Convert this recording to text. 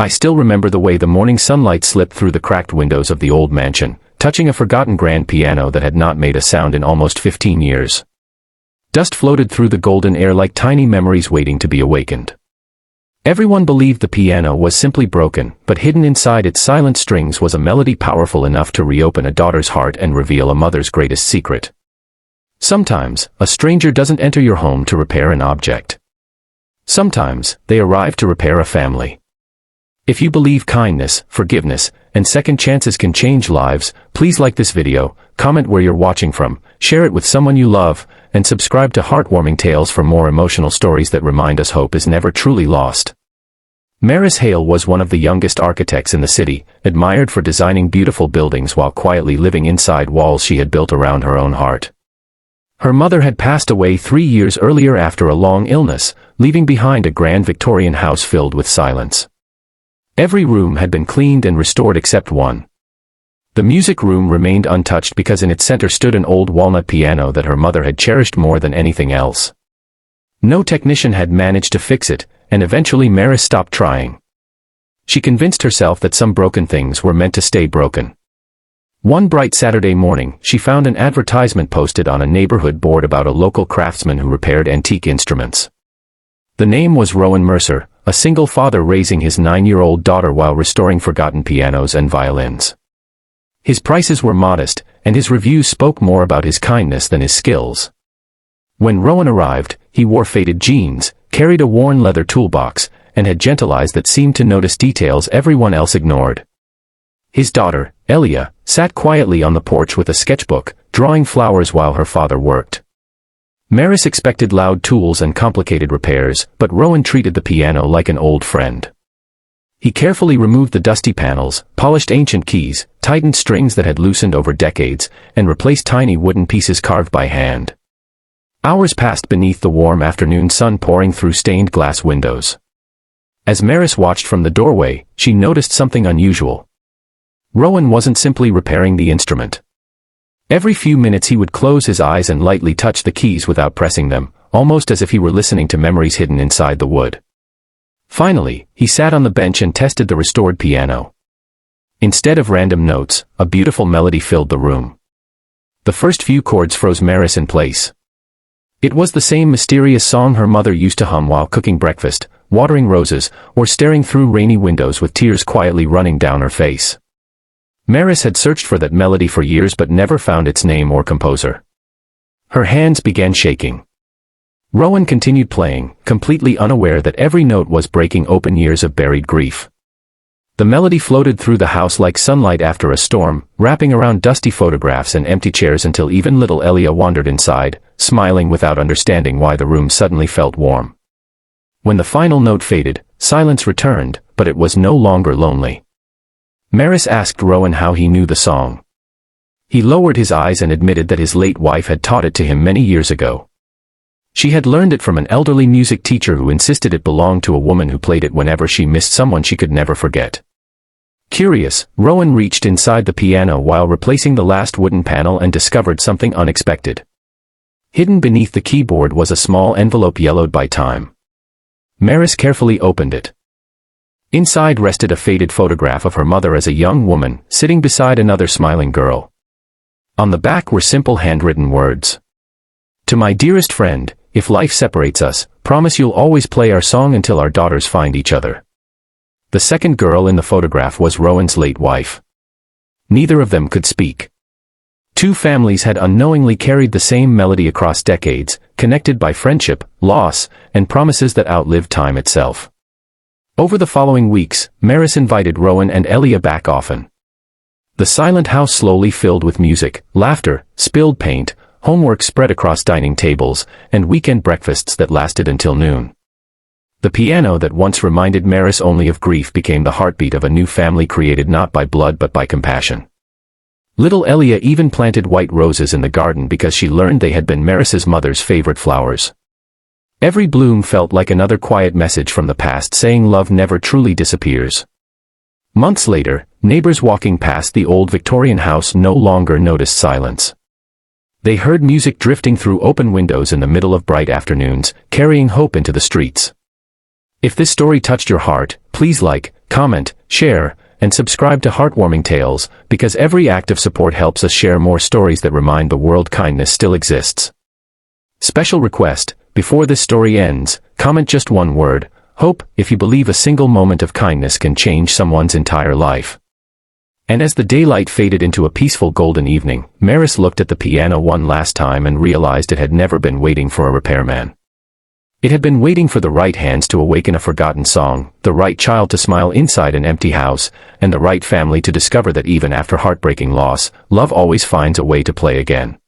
I still remember the way the morning sunlight slipped through the cracked windows of the old mansion, touching a forgotten grand piano that had not made a sound in almost 15 years. Dust floated through the golden air like tiny memories waiting to be awakened. Everyone believed the piano was simply broken, but hidden inside its silent strings was a melody powerful enough to reopen a daughter's heart and reveal a mother's greatest secret. Sometimes, a stranger doesn't enter your home to repair an object. Sometimes, they arrive to repair a family. If you believe kindness, forgiveness, and second chances can change lives, please like this video, comment where you're watching from, share it with someone you love, and subscribe to Heartwarming Tales for more emotional stories that remind us hope is never truly lost. Maris Hale was one of the youngest architects in the city, admired for designing beautiful buildings while quietly living inside walls she had built around her own heart. Her mother had passed away 3 years earlier after a long illness, leaving behind a grand Victorian house filled with silence. Every room had been cleaned and restored except one. The music room remained untouched because in its center stood an old walnut piano that her mother had cherished more than anything else. No technician had managed to fix it, and eventually Maris stopped trying. She convinced herself that some broken things were meant to stay broken. One bright Saturday morning, she found an advertisement posted on a neighborhood board about a local craftsman who repaired antique instruments. The name was Rowan Mercer, a single father raising his 9-year-old daughter while restoring forgotten pianos and violins. His prices were modest, and his reviews spoke more about his kindness than his skills. When Rowan arrived, he wore faded jeans, carried a worn leather toolbox, and had gentle eyes that seemed to notice details everyone else ignored. His daughter, Elia, sat quietly on the porch with a sketchbook, drawing flowers while her father worked. Maris expected loud tools and complicated repairs, but Rowan treated the piano like an old friend. He carefully removed the dusty panels, polished ancient keys, tightened strings that had loosened over decades, and replaced tiny wooden pieces carved by hand. Hours passed beneath the warm afternoon sun pouring through stained glass windows. As Maris watched from the doorway, she noticed something unusual. Rowan wasn't simply repairing the instrument. Every few minutes he would close his eyes and lightly touch the keys without pressing them, almost as if he were listening to memories hidden inside the wood. Finally, he sat on the bench and tested the restored piano. Instead of random notes, a beautiful melody filled the room. The first few chords froze Maris in place. It was the same mysterious song her mother used to hum while cooking breakfast, watering roses, or staring through rainy windows with tears quietly running down her face. Maris had searched for that melody for years but never found its name or composer. Her hands began shaking. Rowan continued playing, completely unaware that every note was breaking open years of buried grief. The melody floated through the house like sunlight after a storm, wrapping around dusty photographs and empty chairs until even little Elia wandered inside, smiling without understanding why the room suddenly felt warm. When the final note faded, silence returned, but it was no longer lonely. Maris asked Rowan how he knew the song. He lowered his eyes and admitted that his late wife had taught it to him many years ago. She had learned it from an elderly music teacher who insisted it belonged to a woman who played it whenever she missed someone she could never forget. Curious, Rowan reached inside the piano while replacing the last wooden panel and discovered something unexpected. Hidden beneath the keyboard was a small envelope yellowed by time. Maris carefully opened it. Inside rested a faded photograph of her mother as a young woman, sitting beside another smiling girl. On the back were simple handwritten words. To my dearest friend, if life separates us, promise you'll always play our song until our daughters find each other. The second girl in the photograph was Rowan's late wife. Neither of them could speak. Two families had unknowingly carried the same melody across decades, connected by friendship, loss, and promises that outlived time itself. Over the following weeks, Maris invited Rowan and Elia back often. The silent house slowly filled with music, laughter, spilled paint, homework spread across dining tables, and weekend breakfasts that lasted until noon. The piano that once reminded Maris only of grief became the heartbeat of a new family created not by blood but by compassion. Little Elia even planted white roses in the garden because she learned they had been Maris's mother's favorite flowers. Every bloom felt like another quiet message from the past saying love never truly disappears. Months later, neighbors walking past the old Victorian house no longer noticed silence. They heard music drifting through open windows in the middle of bright afternoons, carrying hope into the streets. If this story touched your heart, please like, comment, share, and subscribe to Heartwarming Tales, because every act of support helps us share more stories that remind the world kindness still exists. Special request: before this story ends, comment just one word, hope, if you believe a single moment of kindness can change someone's entire life. And as the daylight faded into a peaceful golden evening, Maris looked at the piano one last time and realized it had never been waiting for a repairman. It had been waiting for the right hands to awaken a forgotten song, the right child to smile inside an empty house, and the right family to discover that even after heartbreaking loss, love always finds a way to play again.